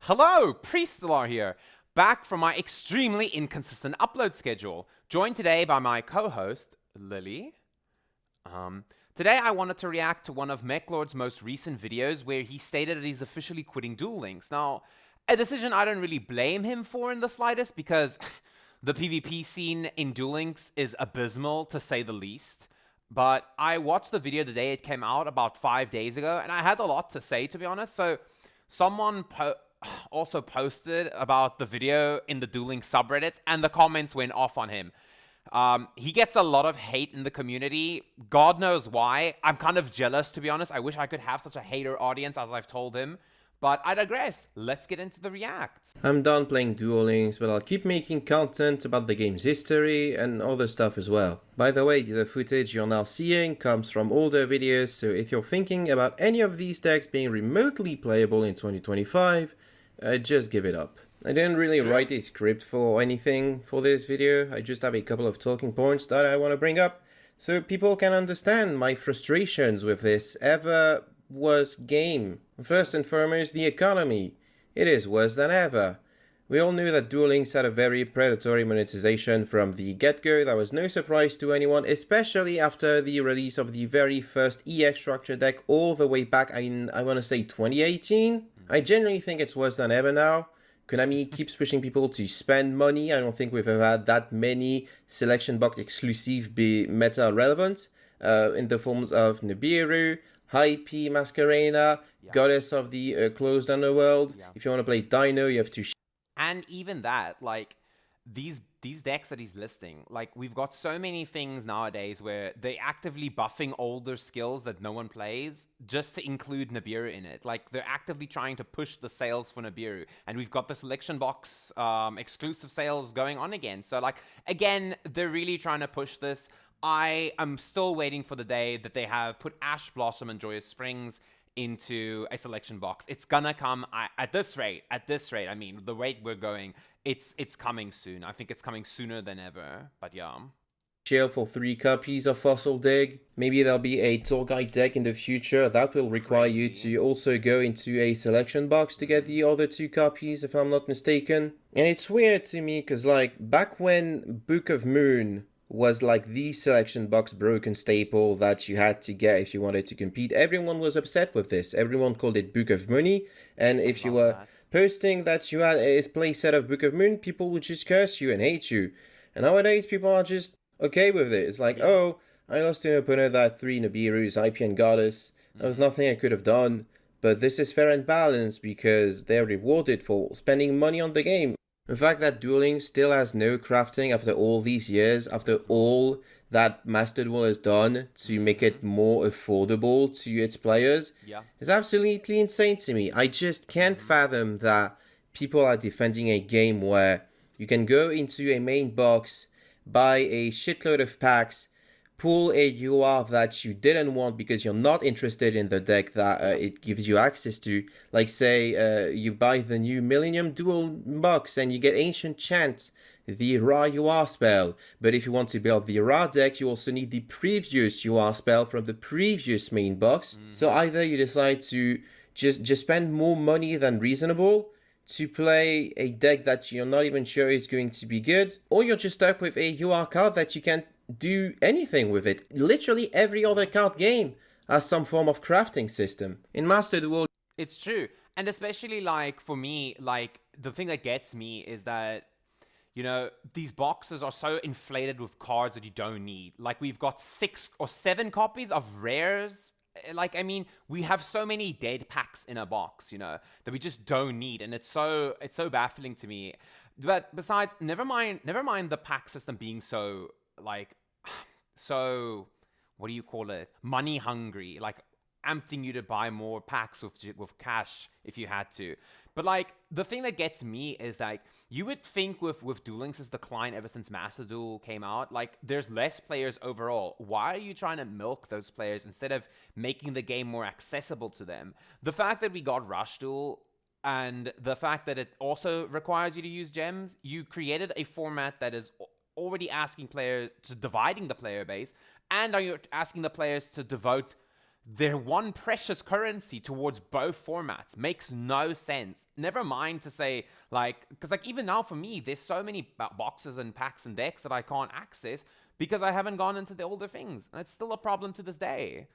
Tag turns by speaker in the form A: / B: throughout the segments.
A: Hello, Priestelar here, back from my extremely inconsistent upload schedule, joined today by my co-host, Lily. Today I wanted to react to one of Mekklord's most recent videos where he stated that he's officially quitting Duel Links. Now, a decision I don't really blame him for in the slightest because the PvP scene in Duel Links is abysmal to say the least. But I watched the video the day it came out about 5 days ago, and I had a lot to say, to be honest. So someone also posted about the video in the Duel Links subreddit, and the comments went off on him. He gets a lot of hate in the community. God knows why. I'm kind of jealous, to be honest. I wish I could have such a hater audience as I've told him. But I digress. Let's get into the react.
B: I'm done playing Duel Links, but I'll keep making content about the game's history and other stuff as well. By the way, the footage you're now seeing comes from older videos, so if you're thinking about any of these decks being remotely playable in 2025, just give it up. I didn't really write a script for anything for this video. I just have a couple of talking points that I want to bring up so people can understand my frustrations with this ever-worse game. First and foremost, the economy. It is worse than ever. We all knew that Duel Links had a very predatory monetization from the get-go. That was no surprise to anyone, especially after the release of the very first EX structure deck all the way back in, I want to say, 2018. I genuinely think it's worse than ever now. Konami keeps pushing people to spend money. I don't think we've ever had that many selection box exclusive be meta relevant in the forms of Nibiru, High P Masquerena, Goddess of the Closed Underworld. If you want to play Dino, you have to
A: And even that, like, these decks that he's listing, like, we've got so many things nowadays where they actively buffing older skills that no one plays just to include Nibiru in it. Like, they're actively trying to push the sales for Nibiru, and we've got the selection box exclusive sales going on again. So, like, again, they're really trying to push this. I am still waiting for the day that they have put Ash Blossom and Joyous Springs into a selection box. It's gonna come at this rate. I mean, the rate we're going, it's coming soon. I think it's coming sooner than ever. But yeah.
B: chill for 3 copies of Fossil Dig. Maybe there'll be a tour guide deck in the future that will require you to also go into a selection box to get the other 2 copies, if I'm not mistaken. And it's weird to me because, like, back when Book of Moon was like the selection box broken staple that you had to get if you wanted to compete, everyone was upset with this. Everyone called it Book of Money, and if you were posting that you had a playset of Book of Moon, people would just curse you and hate you. And nowadays people are just okay with it. It's like, oh, I lost to an opponent that had 3 Nibirus, IP and Goddess. There was nothing I could have done, but this is fair and balanced because they're rewarded for spending money on the game. The fact that Duel Links still has no crafting after all these years, after all that Master Duel has done to make it more affordable to its players, is absolutely insane to me. I just can't fathom that people are defending a game where you can go into a main box, buy a shitload of packs, pull a UR that you didn't want because you're not interested in the deck that it gives you access to. Like, say, you buy the new Millennium Duel box and you get Ancient Chant, the Ra UR spell. But if you want to build the Ra deck, you also need the previous UR spell from the previous main box. So either you decide to just spend more money than reasonable to play a deck that you're not even sure is going to be good, or you're just stuck with a UR card that you can't do anything with it. Literally every other card game has some form of crafting system. In Master Duel,
A: It's true. And especially, like, for me, like, the thing that gets me is that, you know, these boxes are so inflated with cards that you don't need. Like, we've got 6 or 7 copies of rares. Like, I mean, we have so many dead packs in a box, you know, that we just don't need, and it's so baffling to me. But besides, never mind the pack system being so, like, so, what do you call it, money hungry, like amping you to buy more packs with cash if you had to. But, like, the thing that gets me is, like, you would think with Duel Links' decline ever since Master Duel came out, like, there's less players overall. Why are you trying to milk those players instead of making the game more accessible to them? The fact that we got Rush Duel and the fact that it also requires you to use gems, you created a format that is already asking players to dividing the player base, and are you asking the players to devote They're one precious currency towards both formats. Makes no sense. Never mind to say, like, because, like, even now for me, there's so many boxes and packs and decks that I can't access because I haven't gone into the older things. And it's still a problem to this day.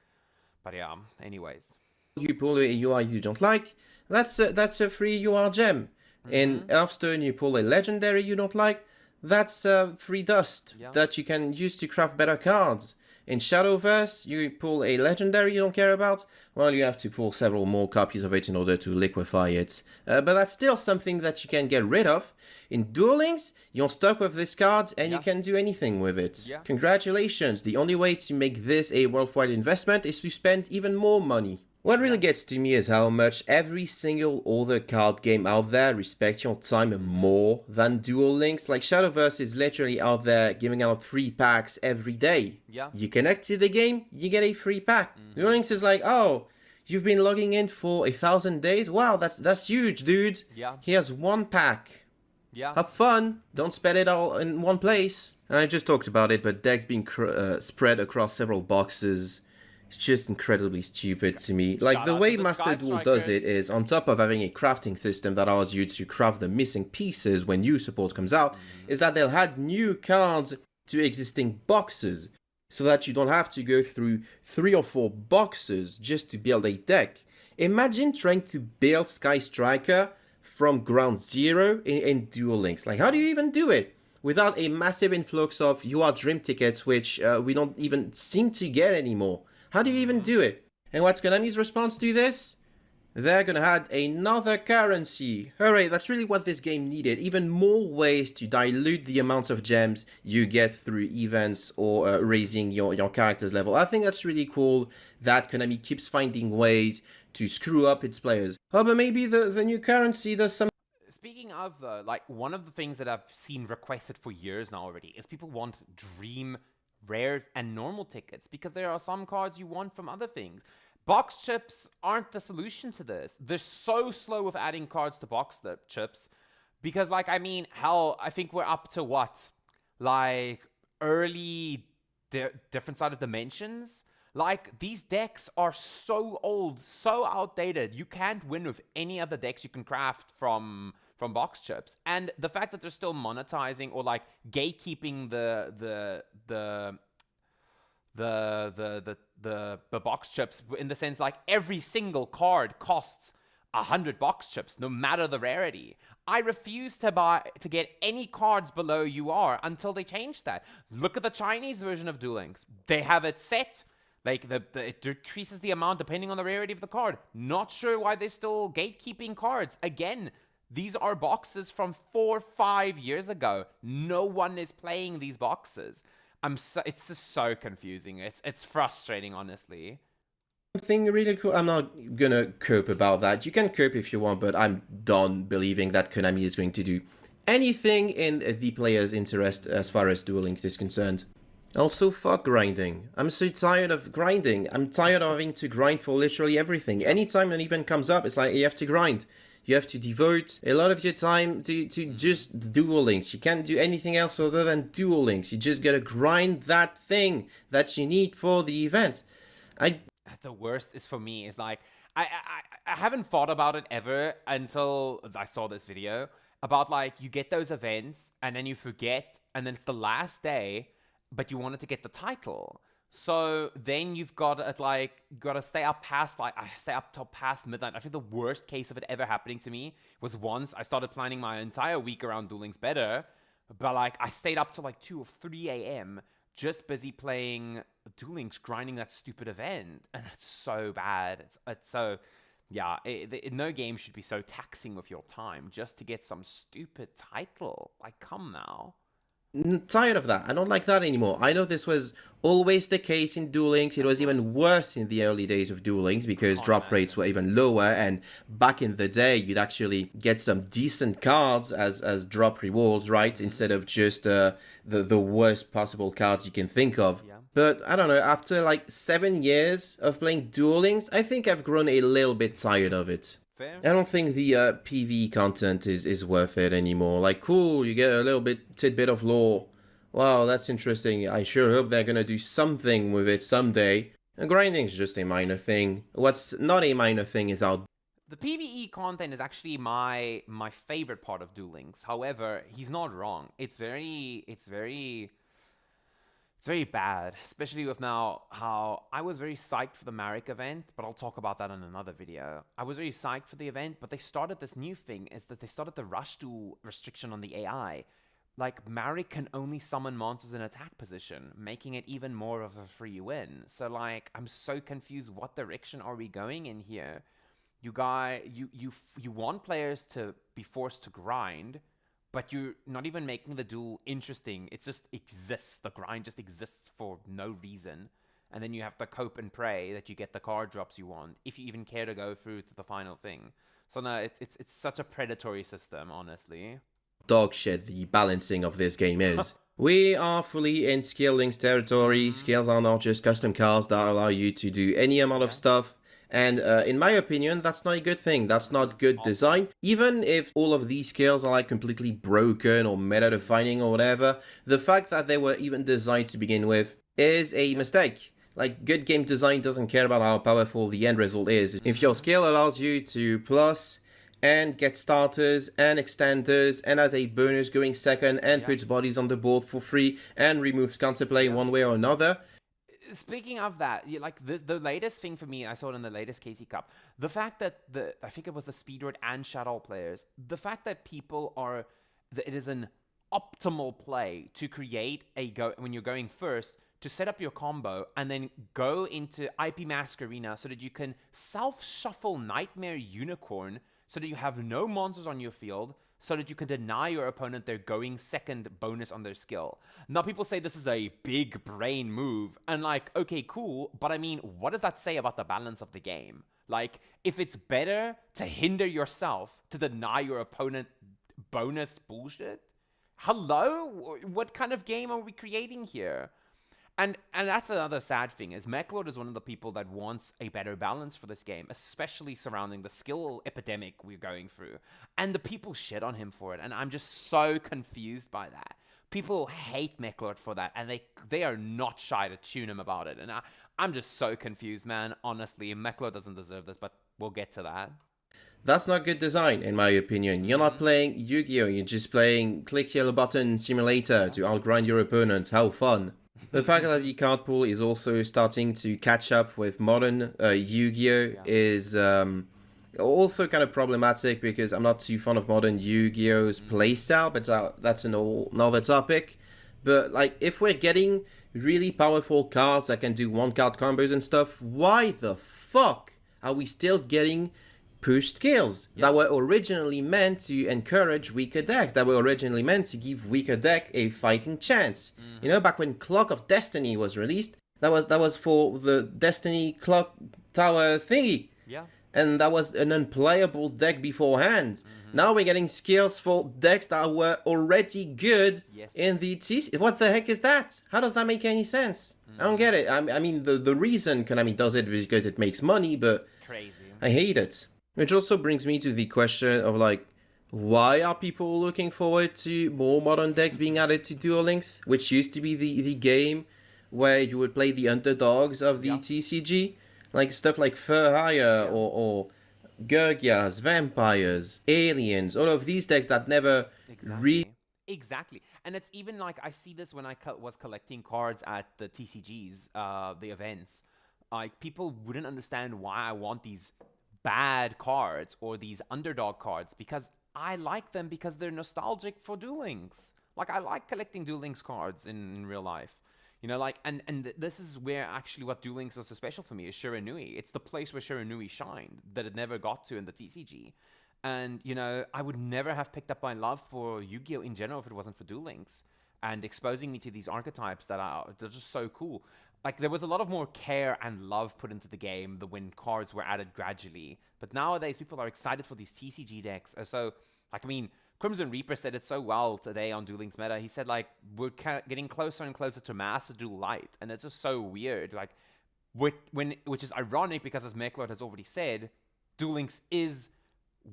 A: But yeah, anyways.
B: You pull a UI you don't like, that's a free UR gem. In Hearthstone, you pull a legendary you don't like, that's free dust that you can use to craft better cards. In Shadowverse, you pull a legendary you don't care about, well, you have to pull several more copies of it in order to liquefy it. But that's still something that you can get rid of. In Duel Links, you're stuck with this card and you can do anything with it.
A: Yeah.
B: Congratulations, the only way to make this a worthwhile investment is to spend even more money. What really gets to me is how much every single other card game out there respects your time more than Duel Links. Like Shadowverse is literally out there giving out free packs every day.
A: Yeah.
B: You connect to the game, you get a free pack. Duel Links is like, oh, you've been logging in for 1,000 days? Wow, that's huge, dude.
A: Yeah.
B: Here's one pack.
A: Yeah.
B: Have fun. Don't spend it all in one place. And I just talked about it, but decks being spread across several boxes. It's just incredibly stupid to me. Like, the way Master Duel does it is, on top of having a crafting system that allows you to craft the missing pieces when new support comes out, is that they'll add new cards to existing boxes, so that you don't have to go through 3 or 4 boxes just to build a deck. Imagine trying to build Sky Striker from ground zero in Duel Links. Like, how do you even do it? Without a massive influx of UR Dream tickets, which we don't even seem to get anymore. How do you even do it? And what's Konami's response to this? They're gonna add another currency. Hooray, that's really what this game needed. Even more ways to dilute the amounts of gems you get through events or raising your character's level. I think that's really cool that Konami keeps finding ways to screw up its players. Oh, but maybe the new currency does some...
A: Speaking of, like, one of the things that I've seen requested for years now already is people want Dream, Rare, and normal tickets because there are some cards you want from other things. Box chips aren't the solution to this. They're so slow with adding cards to box chips because, like, I mean, hell, I think we're up to what? Like, early different side of dimensions? Like, these decks are so old, so outdated. You can't win with any other decks you can craft from box chips. And the fact that they're still monetizing or, like, gatekeeping the box chips in the sense, like, every single card costs 100 box chips, no matter the rarity. I refuse to get any cards below UR until they change that. Look at the Chinese version of Duel Links. They have it set. Like, it decreases the amount depending on the rarity of the card. Not sure why they're still gatekeeping cards. Again, these are boxes from 4-5 years ago. No one is playing these boxes. It's just so confusing. It's frustrating, honestly.
B: Something really cool. I'm not gonna cope about that. You can cope if you want, but I'm done believing that Konami is going to do anything in the player's interest as far as Duel Links is concerned. Also, fuck grinding. I'm so tired of grinding. I'm tired of having to grind for literally everything. Anytime an event comes up, it's like you have to grind. You have to devote a lot of your time to just Duel Links. You can't do anything else other than Duel Links. You just gotta grind that thing that you need for the event.
A: The worst is for me is, like, I haven't thought about it ever until I saw this video about, like, you get those events and then you forget and then it's the last day, but you wanted to get the title. So then you've got to stay up past, like, I stay up till past midnight. I think the worst case of it ever happening to me was once I started planning my entire week around Duel Links better, but, like, I stayed up till like 2 or 3 a.m. just busy playing Duel Links, grinding that stupid event, and it's so bad. It's so, yeah. No game should be so taxing with your time just to get some stupid title. Like, come now.
B: Tired of that. I don't like that anymore. I know this was always the case in Duel Links. It was even worse in the early days of Duel Links because drop rates were even lower, and back in the day you'd actually get some decent cards as drop rewards, right? Instead of just the worst possible cards you can think of.
A: Yeah.
B: But I don't know, after like 7 years of playing Duel Links, I think I've grown a little bit tired of it.
A: Fair.
B: I don't think the PvE content is worth it anymore. Like, cool, you get a little tidbit of lore. Wow, that's interesting. I sure hope they're gonna do something with it someday. Grinding is just a minor thing. What's not a minor thing is how
A: The PvE content is actually my favorite part of Duel Links. However, he's not wrong. It's very bad, especially with now how I was very psyched for the Marek event, but I'll talk about that in another video. I was very psyched for the event, but they started this new thing, is that they started the rush duel restriction on the AI. Like, Marek can only summon monsters in attack position, making it even more of a free win. So, like, I'm so confused. What direction are we going in here? You want players to be forced to grind, but you're not even making the duel interesting. It just exists. The grind just exists for no reason. And then you have to cope and pray that you get the card drops you want, if you even care to go through to the final thing. So no, it's such a predatory system, honestly.
B: dog shit the balancing of this game is. We are fully in skill links territory. Skills are not just custom cards that allow you to do any amount of stuff. And in my opinion, that's not a good thing. That's not good design. Even if all of these skills are like completely broken or meta defining or whatever, the fact that they were even designed to begin with is a mistake. Like, good game design doesn't care about how powerful the end result is. If your skill allows you to plus and get starters and extenders and as a bonus going second and puts bodies on the board for free and removes counterplay one way or another.
A: Speaking of that, like the latest thing for me, I saw it in the latest KC Cup. The fact that I think it was the Speedroid and Shadow players, the fact that people are, that it is an optimal play to create when you're going first, to set up your combo and then go into IP Mask Arena so that you can self-shuffle Nightmare Unicorn so that you have no monsters on your field, so that you can deny your opponent their going second bonus on their skill. Now, people say this is a big brain move, and like, okay, cool, but I mean, what does that say about the balance of the game? Like, if it's better to hinder yourself to deny your opponent bonus bullshit, hello? What kind of game are we creating here? And that's another sad thing, is Mekklord is one of the people that wants a better balance for this game, especially surrounding the skill epidemic we're going through. And the people shit on him for it, and I'm just so confused by that. People hate Mekklord for that, and they are not shy to tune him about it. And I'm just so confused, man. Honestly, Mekklord doesn't deserve this, but we'll get to that.
B: That's not good design, in my opinion. You're not playing Yu-Gi-Oh! You're just playing click yellow button simulator to outgrind your opponent. How fun. The fact that the card pool is also starting to catch up with modern Yu-Gi-Oh! Is also kind of problematic, because I'm not too fond of modern Yu-Gi-Oh!'s playstyle, but that's another topic. But like, if we're getting really powerful cards that can do one-card combos and stuff, why the fuck are we still getting push skills that were originally meant to encourage weaker decks, that were originally meant to give weaker deck a fighting chance? You know, back when Clock of Destiny was released, that was for the Destiny Clock Tower thingy.
A: Yeah.
B: And that was an unplayable deck beforehand. Now we're getting skills for decks that were already good in the TC. What the heck is that? How does that make any sense? I don't get it. I mean, the reason Konami does it is because it makes money, but
A: Crazy.
B: I hate it. Which also brings me to the question of, like, why are people looking forward to more modern decks being added to Duel Links, which used to be the game where you would play the underdogs of the TCG? Like stuff like Furhire or Gurgias, Vampires, Aliens, all of these decks that never
A: Exactly. And it's even like, I see this when I was collecting cards at the TCGs, the events. Like, people wouldn't understand why I want these bad cards or these underdog cards, because I like them because they're nostalgic for Duel Links. Like, I like collecting Duel Links cards in real life. You know, like, and this is where actually what Duel Links is so special for me, is Shiranui. It's the place where Shiranui shined that it never got to in the TCG. And, you know, I would never have picked up my love for Yu-Gi-Oh! In general if it wasn't for Duel Links, and exposing me to these archetypes they're just so cool. Like, there was a lot of more care and love put into the game when cards were added gradually. But nowadays, people are excited for these TCG decks. So, like, I mean, Crimson Reaper said it so well today on Duel Links Meta. He said, like, we're getting closer and closer to Master Duel Light. And it's just so weird. Like, which is ironic, because, as Mekklord has already said, Duel Links is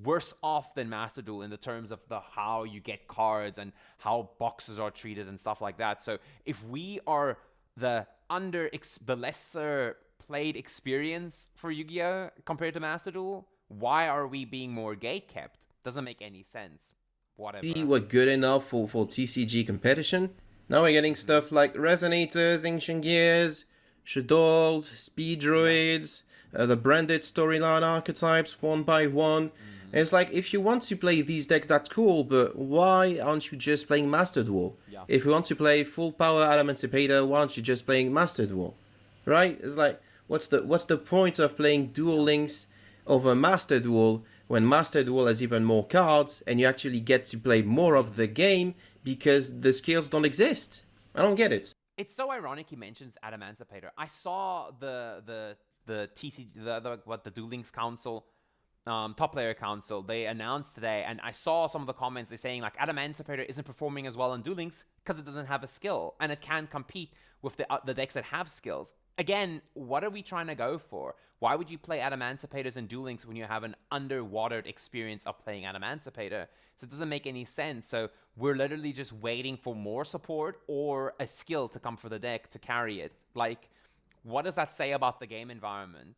A: worse off than Master Duel in the terms of how you get cards and how boxes are treated and stuff like that. So if we are the lesser played experience for Yu-Gi-Oh compared to Master Duel, why are we being more gate-kept? Doesn't make any sense.
B: We
A: Whatever.
B: were good enough for TCG competition. Now we're getting stuff like Resonators, Ancient Gears, Shadows, Speed Droids, the branded storyline archetypes one by one. And it's like, if you want to play these decks, that's cool, but why aren't you just playing Master Duel?
A: Yeah.
B: If you want to play full power Emancipator, why aren't you just playing Master Duel? Right? It's like, what's the point of playing Duel Links over Master Duel when Master Duel has even more cards and you actually get to play more of the game because the skills don't exist? I don't get it.
A: It's so ironic he mentions Emancipator. I saw the TC the Duel Links Council, top player council. They announced today, and I saw some of the comments. They're saying like Emancipator isn't performing as well in Duel Links because it doesn't have a skill and it can't compete with the decks that have skills. Again, what are we trying to go for? Why would you play Emancipators in Duel Links when you have an underwatered experience of playing Emancipator? So it doesn't make any sense. So we're literally just waiting for more support or a skill to come for the deck to carry it. Like, what does that say about the game environment?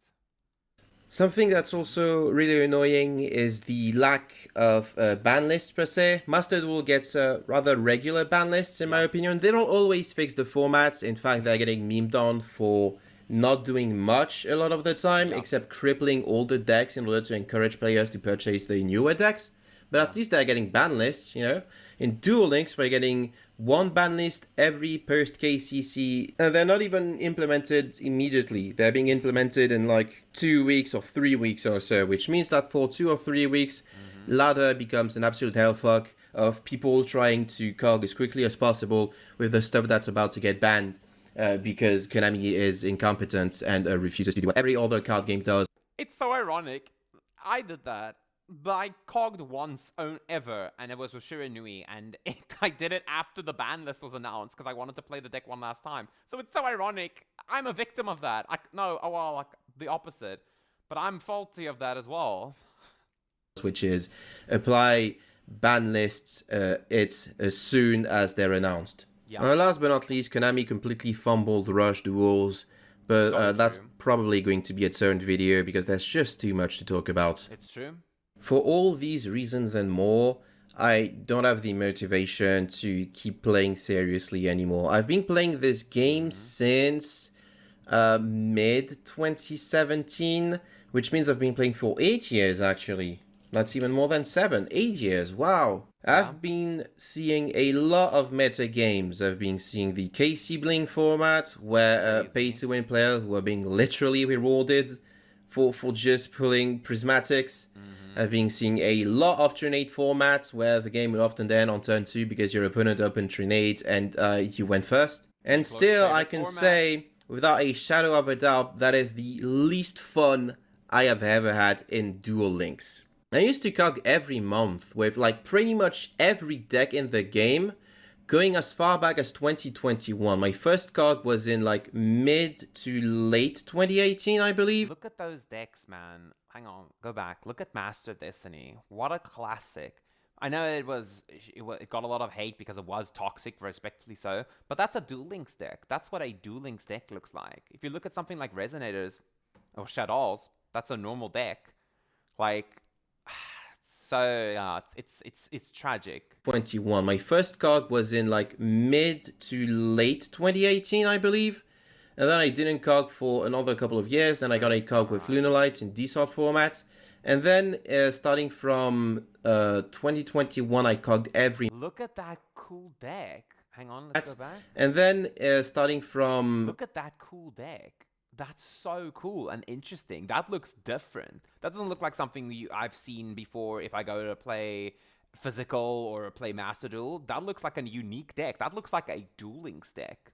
B: Something that's also really annoying is the lack of ban lists per se. Master Duel gets rather regular ban lists in my opinion. They don't always fix the formats. In fact, they're getting memed on for not doing much a lot of the time, except crippling older decks in order to encourage players to purchase the newer decks. But at least they're getting ban lists, you know. In Duel Links, we're getting one ban list every post KCC, and they're not even implemented immediately. They're being implemented in like 2 weeks or 3 weeks or so, which means that for 2 or 3 weeks, ladder becomes an absolute hellfuck of people trying to cog as quickly as possible with the stuff that's about to get banned because Konami is incompetent and refuses to do what every other card game does.
A: It's so ironic. I did that. But I cogged once ever, and it was with Shiranui, and I did it after the ban list was announced because I wanted to play the deck one last time. So it's so ironic. I'm a victim of that. Like the opposite. But I'm faulty of that as well.
B: Which is apply ban lists it's as soon as they're announced.
A: Yeah.
B: And last but not least, Konami completely fumbled Rush Duels, but
A: So
B: that's
A: true.
B: probably going to be its own video because there's just too much to talk about.
A: It's true.
B: For all these reasons and more, I don't have the motivation to keep playing seriously anymore. I've been playing this game since mid 2017, which means I've been playing for 8 years actually. That's even more than 7, 8 years, wow. I've been seeing a lot of meta games. I've been seeing the KC Bling format, where pay-to-win players were being literally rewarded for just pulling prismatics. I've been seeing a lot of Trinade formats, where the game will often end on turn 2 because your opponent opened Trinade and you went first. And still, I can say, without a shadow of a doubt, that is the least fun I have ever had in Duel Links. I used to cog every month with like pretty much every deck in the game, going as far back as 2021. My first cog was in like mid to late 2018, I believe.
A: Look at those decks, man. Hang on, go back. Look at Master Destiny. What a classic. I know it got a lot of hate because it was toxic, respectfully so, but that's a Duel Links deck. That's what a Duel Links deck looks like. If you look at something like Resonators or Shadows, that's a normal deck. Like, so yeah, it's tragic.
B: 21. My first cog was in like mid to late 2018, I believe. And then I didn't cog for another couple of years. Then I got a cog with Lunalight in Desart format. And then starting from 2021, I cogged every...
A: Look at that cool deck. Hang on, let's go back.
B: And then starting from...
A: Look at that cool deck. That's so cool and interesting. That looks different. That doesn't look like something I've seen before if I go to play Physical or play Master Duel. That looks like a unique deck. That looks like a Duel Links deck.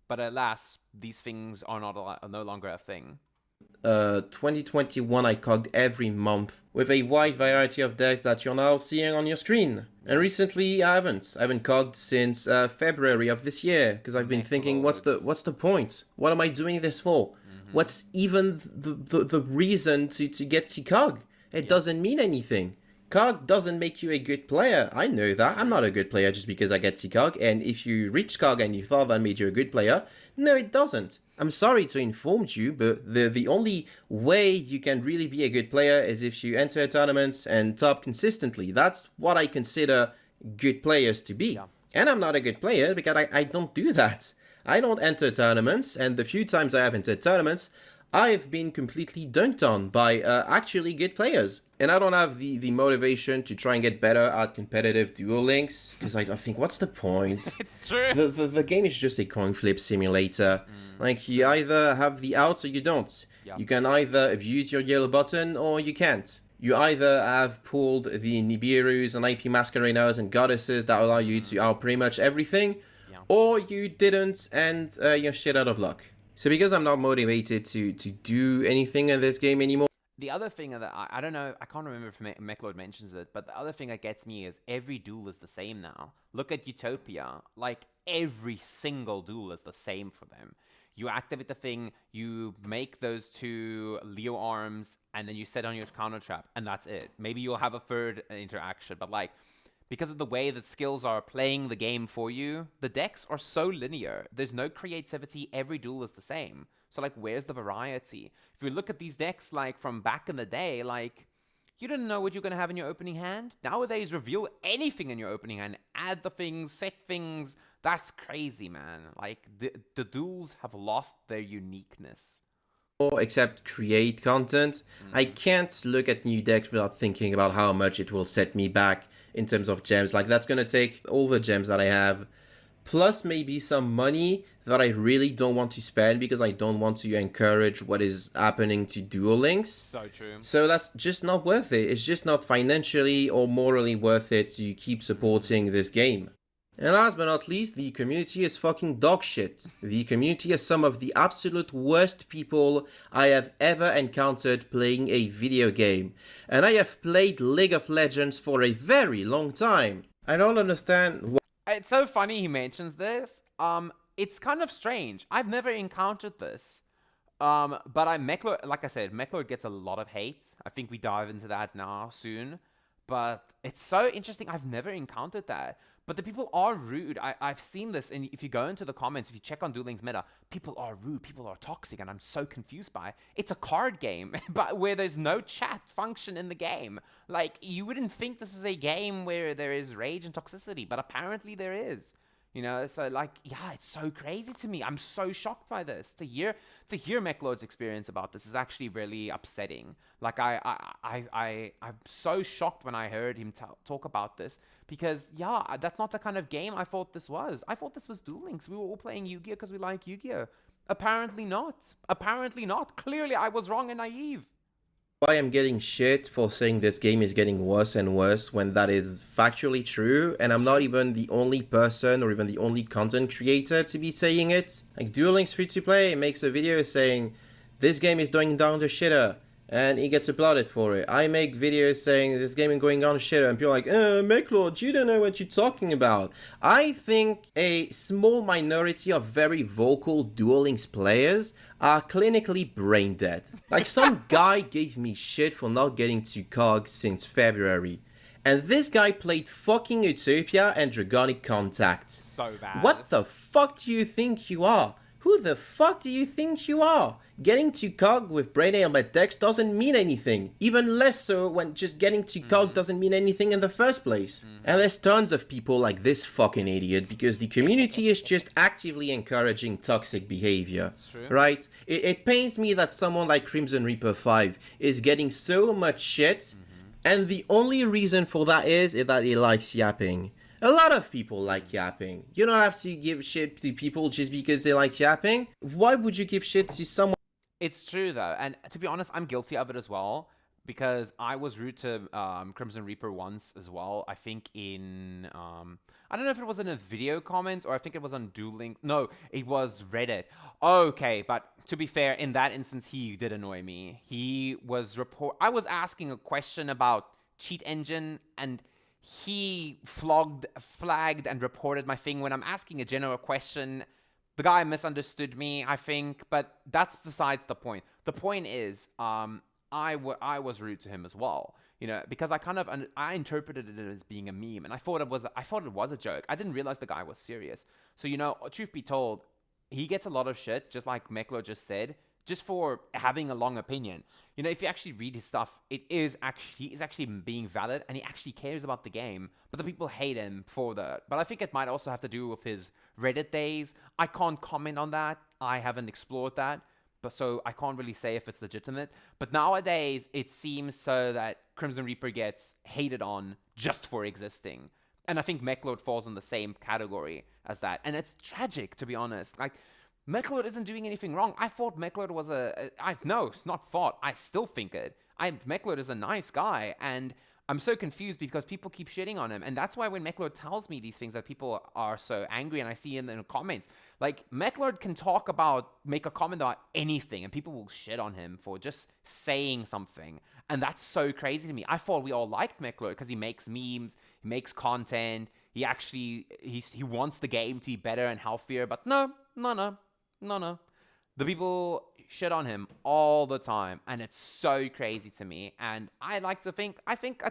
A: But alas, these things are no longer a thing.
B: 2021, I cogged every month with a wide variety of decks that you're now seeing on your screen. And recently, I haven't cogged since February of this year because I've been thinking, what's the point? What am I doing this for? What's even the reason to get to cog? It doesn't mean anything. COG doesn't make you a good player. I know that. I'm not a good player just because I get to COG. And if you reach COG and you thought that made you a good player, no, it doesn't. I'm sorry to inform you, but the only way you can really be a good player is if you enter tournaments and top consistently. That's what I consider good players to be.
A: Yeah.
B: And I'm not a good player because I don't do that. I don't enter tournaments, and the few times I have entered tournaments, I've been completely dunked on by actually good players. And I don't have the motivation to try and get better at competitive Duel Links, because I think, what's the point?
A: It's true.
B: The game is just a coin flip simulator. Like, you either have the outs or you don't.
A: Yeah.
B: You can either abuse your yellow button or you can't. You either have pulled the Nibiru's and IP Mascarenas and Goddesses that allow you to out pretty much everything, or you didn't and you're shit out of luck. So because I'm not motivated to do anything in this game anymore.
A: The other thing that I don't know, I can't remember if Mekklord mentions it, but the other thing that gets me is every duel is the same now. Look at Utopia. Like, every single duel is the same for them. You activate the thing, you make those 2 Leo arms, and then you set on your counter trap, and that's it. Maybe you'll have a third interaction, but like, because of the way that skills are playing the game for you, the decks are so linear. There's no creativity. Every duel is the same. So, like, where's the variety? If you look at these decks, like, from back in the day, like, you didn't know what you're going to have in your opening hand. Nowadays, reveal anything in your opening hand. Add the things, set things. That's crazy, man. Like, the duels have lost their uniqueness.
B: Except create content. I can't look at new decks without thinking about how much it will set me back in terms of gems. Like, that's gonna take all the gems that I have, plus maybe some money that I really don't want to spend because I don't want to encourage what is happening to Duel Links.
A: So true.
B: So that's just not worth it. It's just not financially or morally worth it to keep supporting this game. And last but not least, the community is fucking dog shit. The community is some of the absolute worst people I have ever encountered playing a video game. And I have played League of Legends for a very long time. I don't understand why.
A: It's so funny he mentions this. It's kind of strange. I've never encountered this. But Mekklord, like I said, Mekklord gets a lot of hate. I think we dive into that now soon. But it's so interesting. I've never encountered that. But the people are rude. I've seen this, and if you go into the comments, if you check on Duel Links meta, people are rude, people are toxic, and I'm so confused by it. It's a card game, but where there's no chat function in the game. Like, you wouldn't think this is a game where there is rage and toxicity, but apparently there is. You know, so like, yeah, it's so crazy to me. I'm so shocked by this. To hear Mekklord's experience about this is actually really upsetting. Like, I'm so shocked when I heard him talk about this because, yeah, that's not the kind of game I thought this was. I thought this was Duel Links. We were all playing Yu-Gi-Oh because we like Yu-Gi-Oh. Apparently not. Apparently not. Clearly, I was wrong and naive.
B: Why I'm getting shit for saying this game is getting worse and worse when that is factually true, and I'm not even the only person or even the only content creator to be saying it. Like, Duel Links Free to Play makes a video saying this game is going down the shitter, and he gets applauded for it. I make videos saying this game is going down the shitter, and people are like, Mekklord, you don't know what you're talking about. I think a small minority of very vocal Duel Links players are clinically brain dead. Like, some guy gave me shit for not getting to COG since February. And this guy played fucking Utopia and Dragonic Contact.
A: So bad.
B: What the fuck do you think you are? Who the fuck do you think you are? Getting to COG with Brain Ailment decks doesn't mean anything. Even less so when just getting to COG doesn't mean anything in the first place. And there's tons of people like this fucking idiot because the community is just actively encouraging toxic behavior.
A: That's true.
B: Right? It pains me that someone like Crimson Reaper 5 is getting so much shit, and the only reason for that is that he likes yapping. A lot of people like yapping. You don't have to give shit to people just because they like yapping. Why would you give shit to someone?
A: It's true, though. And to be honest, I'm guilty of it as well. Because I was rude to Crimson Reaper once as well. I think in... I don't know if it was in a video comment or I think it was on Duel Links. No, it was Reddit. Okay, but to be fair, in that instance, he did annoy me. He was I was asking a question about cheat engine and he flagged and reported my thing when I'm asking a general question. The guy misunderstood me, I think, but that's besides the point. The point is, I was rude to him as well. You know, because I interpreted it as being a meme, and I thought it was a joke. I didn't realize the guy was serious. So, you know, truth be told, he gets a lot of shit, just like Mekklord just said, just for having a long opinion. You know, if you actually read his stuff, he is actually being valid, and he actually cares about the game. But the people hate him for that. But I think it might also have to do with his Reddit days. I can't comment on that. I haven't explored that. But so I can't really say if it's legitimate. But nowadays, it seems so that Crimson Reaper gets hated on just for existing. And I think Mekklord falls in the same category as that. And it's tragic, to be honest. Like, Mekklord isn't doing anything wrong. I thought Mekklord was no, it's not thought. I still think it. Mekklord is a nice guy, and I'm so confused because people keep shitting on him. And that's why when Mekklord tells me these things that people are so angry, and I see in the comments, like, Mekklord can make a comment about anything, and people will shit on him for just saying something. And that's so crazy to me. I thought we all liked Mekklord because he makes memes, he makes content, he wants the game to be better and healthier, but no. The people shit on him all the time, and it's so crazy to me. And I think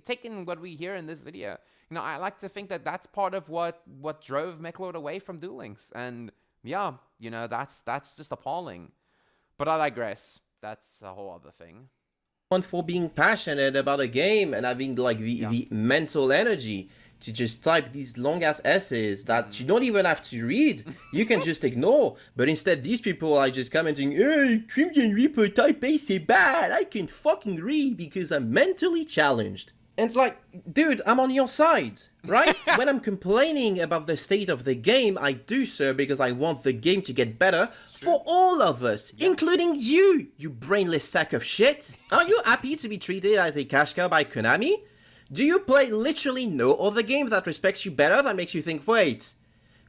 A: taking what we hear in this video, you know, I like to think that that's part of what drove Mekklord away from Duel Links. And yeah, you know, that's just appalling. But I digress. That's a whole other thing.
B: For being passionate about a game and having like the mental energy to just type these long ass essays that you don't even have to read, you can just ignore. But instead, these people are just commenting, "Hey, Crimson Reaper type A, c'est bad. I can fucking read because I'm mentally challenged." And it's like, dude, I'm on your side, right? When I'm complaining about the state of the game, I do so because I want the game to get better for all of us, including you brainless sack of shit. Are you happy to be treated as a cash cow by Konami? Do you play literally no other game that respects you better, that makes you think, wait,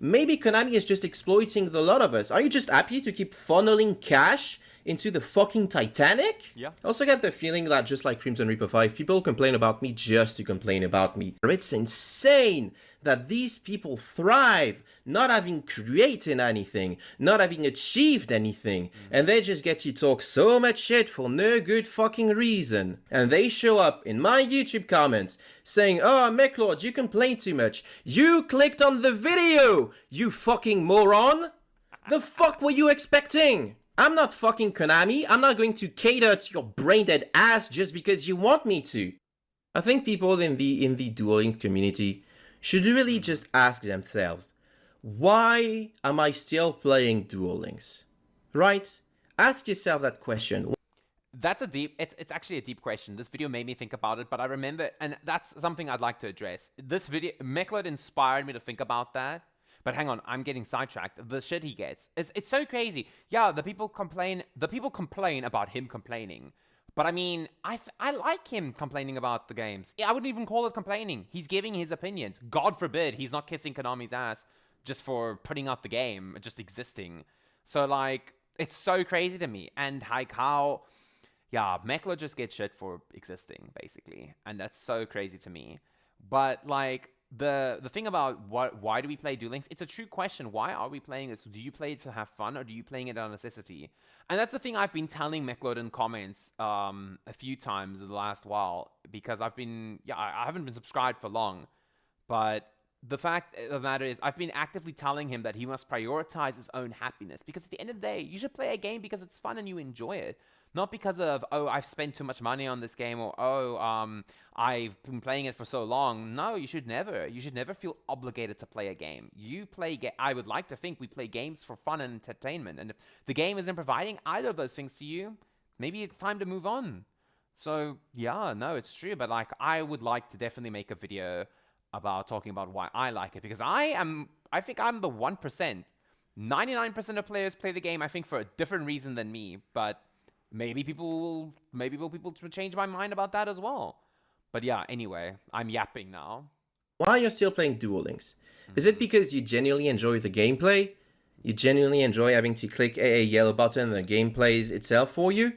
B: maybe Konami is just exploiting the lot of us? Are you just happy to keep funneling cash into the fucking Titanic?
A: Yeah.
B: I also get the feeling that just like Crimson Reaper 5, people complain about me just to complain about me. It's insane that these people thrive not having created anything, not having achieved anything, and they just get to talk so much shit for no good fucking reason. And they show up in my YouTube comments saying, "Oh, Mekklord, you complain too much. You clicked on the video, you fucking moron! The fuck were you expecting? I'm not fucking Konami. I'm not going to cater to your brain-dead ass just because you want me to." I think people in the Duel Links community should really just ask themselves, why am I still playing Duel Links? Right? Ask yourself that question.
A: It's actually a deep question. This video made me think about it, but I remember, and that's something I'd like to address. This video, Mekklord inspired me to think about that. But hang on, I'm getting sidetracked. The shit he gets, it's so crazy. Yeah, the people complain about him complaining. But I mean, I like him complaining about the games. I wouldn't even call it complaining. He's giving his opinions. God forbid he's not kissing Konami's ass just for putting out the game, just existing. So, like, it's so crazy to me. And like how, yeah, Mekklord just gets shit for existing, basically. And that's so crazy to me. But, like, the thing about why do we play Duel Links? It's a true question. Why are we playing this? Do you play it to have fun, or do you playing it out of necessity? And that's the thing I've been telling Mekklord in comments a few times in the last while, because I haven't been subscribed for long, but the fact of the matter is I've been actively telling him that he must prioritize his own happiness, because at the end of the day, you should play a game because it's fun and you enjoy it. Not because of, oh, I've spent too much money on this game, or, oh, I've been playing it for so long. No, you should never feel obligated to play a game. I would like to think we play games for fun and entertainment. And if the game isn't providing either of those things to you, maybe it's time to move on. So, yeah, no, it's true. But, like, I would like to definitely make a video about talking about why I like it. Because I think I'm the 1%. 99% of players play the game, I think, for a different reason than me. But maybe people will change my mind about that as well. But yeah, anyway, I'm yapping now.
B: Why are you still playing Duel Links? Is it because you genuinely enjoy the gameplay? You genuinely enjoy having to click a yellow button and the game plays itself for you?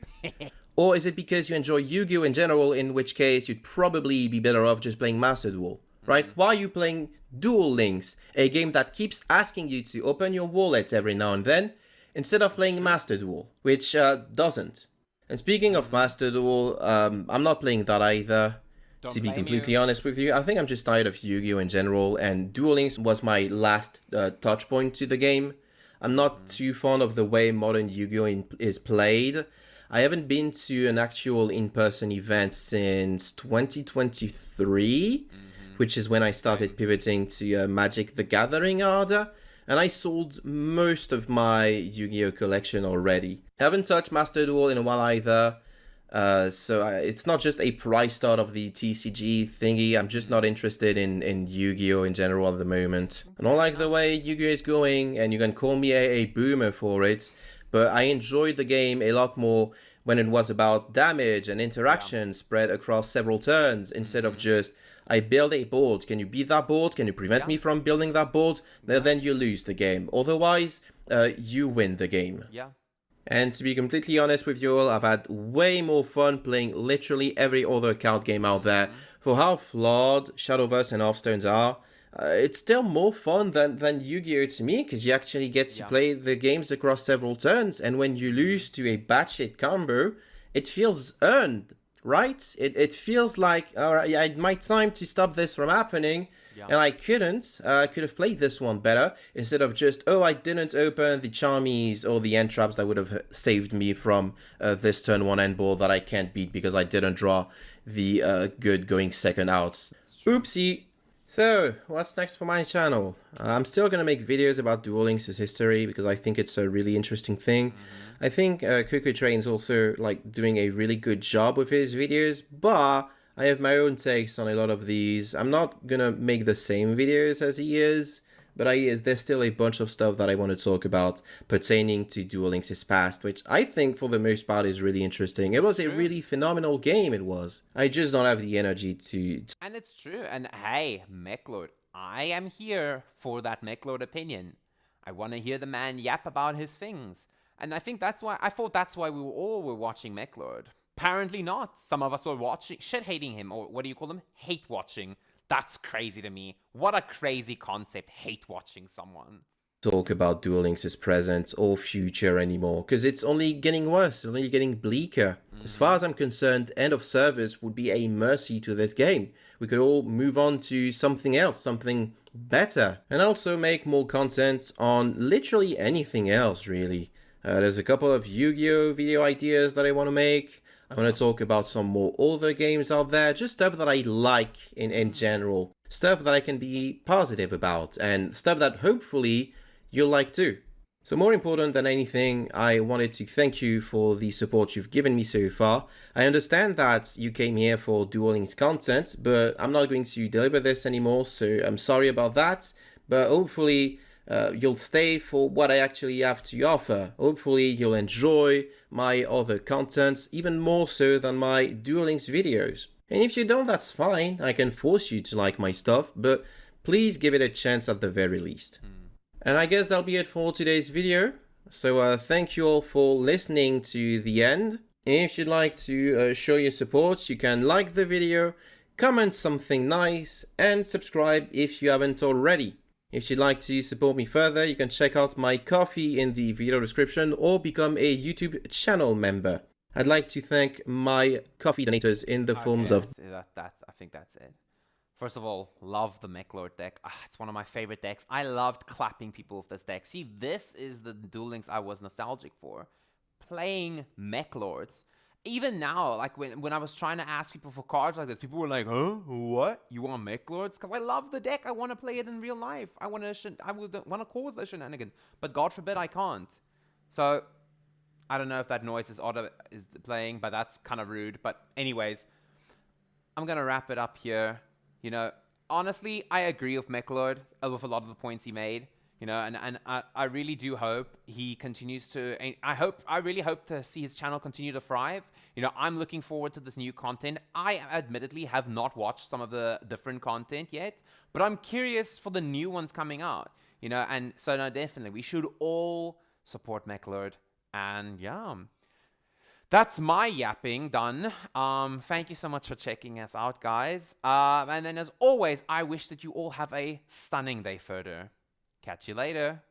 B: Or is it because you enjoy Yu-Gi-Oh! In general, in which case you'd probably be better off just playing Master Duel, right? Why are you playing Duel Links, a game that keeps asking you to open your wallet every now and then, instead of playing Master Duel, which doesn't? And speaking of Master Duel, I'm not playing that either.
A: Don't
B: To be
A: blame
B: completely
A: you.
B: honest with you, I think I'm just tired of Yu-Gi-Oh in general, and Duel Links was my last touch point to the game. I'm not too fond of the way modern Yu-Gi-Oh is played. I haven't been to an actual in-person event since 2023, which is when I started pivoting to Magic the Gathering Arda, and I sold most of my Yu-Gi-Oh collection already. I haven't touched Master Duel in a while either. It's not just a price start of the TCG thingy. I'm just not interested in Yu-Gi-Oh in general at the moment. I don't like the way Yu-Gi-Oh is going, and you can call me a boomer for it, but I enjoyed the game a lot more when it was about damage and interaction spread across several turns instead of just I build a board. Can you beat that board? Can you prevent me from building that board? Then you lose the game. Otherwise, you win the game.
A: Yeah.
B: And to be completely honest with you all, I've had way more fun playing literally every other card game out there. For how flawed Shadowverse and Hearthstones are, it's still more fun than Yu-Gi-Oh to me, because you actually get to play the games across several turns, and when you lose to a batshit combo, it feels earned, right? It feels like, alright, yeah, it's my time to stop this from happening. And I couldn't. I could have played this one better instead of just, oh, I didn't open the Charmies or the end traps that would have saved me from this turn 1 end board that I can't beat because I didn't draw the good going second out. Oopsie. So, what's next for my channel? I'm still going to make videos about Duel Links' history because I think it's a really interesting thing. I think Coco Train's also like doing a really good job with his videos, but I have my own takes on a lot of these. I'm not gonna make the same videos as he is, but there's still a bunch of stuff that I want to talk about pertaining to Duel Links' past, which I think for the most part is really interesting. It was a really phenomenal game, it was. I just don't have the energy to...
A: And it's true. And hey, Mekklord, I am here for that Mekklord opinion. I want to hear the man yap about his things. And I think that's why, I thought that's why we all were watching Mekklord. Apparently not. Some of us were watching, shit-hating him, or what do you call them? Hate-watching. That's crazy to me. What a crazy concept, hate-watching someone.
B: Talk about Duel Links' present or future anymore, because it's only getting worse, only getting bleaker. As far as I'm concerned, end of service would be a mercy to this game. We could all move on to something else, something better, and also make more content on literally anything else, really. There's a couple of Yu-Gi-Oh video ideas that I want to make. I want to talk about some more other games out there, just stuff that I like in general. Stuff that I can be positive about, and stuff that hopefully you'll like too. So more important than anything, I wanted to thank you for the support you've given me so far. I understand that you came here for Duel Links content, but I'm not going to deliver this anymore, so I'm sorry about that. But hopefully you'll stay for what I actually have to offer. Hopefully you'll enjoy my other content even more so than my Duel Links videos. And if you don't, that's fine. I can force you to like my stuff, but please give it a chance at the very least. And I guess that'll be it for today's video. So thank you all for listening to the end. If you'd like to show your support, you can like the video, comment something nice, and subscribe if you haven't already. If you'd like to support me further, you can check out my Ko-fi in the video description or become a YouTube channel member. I'd like to thank my Ko-fi donators in the forms of...
A: I think that's it. First of all, love the Mekklord deck. It's one of my favorite decks. I loved clapping people with this deck. See, this is the Duel Links I was nostalgic for. Playing Mekklords. Even now, like when I was trying to ask people for cards like this, people were like, huh? What? You want Mekklords? Because I love the deck. I want to play it in real life. I want to cause the shenanigans. But God forbid I can't. So, I don't know if that noise is playing, but that's kind of rude. But anyways, I'm going to wrap it up here. You know, honestly, I agree with Mekklord with a lot of the points he made. You know, and I really do hope he continues to, I really hope to see his channel continue to thrive. You know, I'm looking forward to this new content. I admittedly have not watched some of the different content yet, but I'm curious for the new ones coming out. You know, and so no, definitely, we should all support Mekklord. And yeah, that's my yapping done. Thank you so much for checking us out, guys. And then as always, I wish that you all have a stunning day further. Catch you later.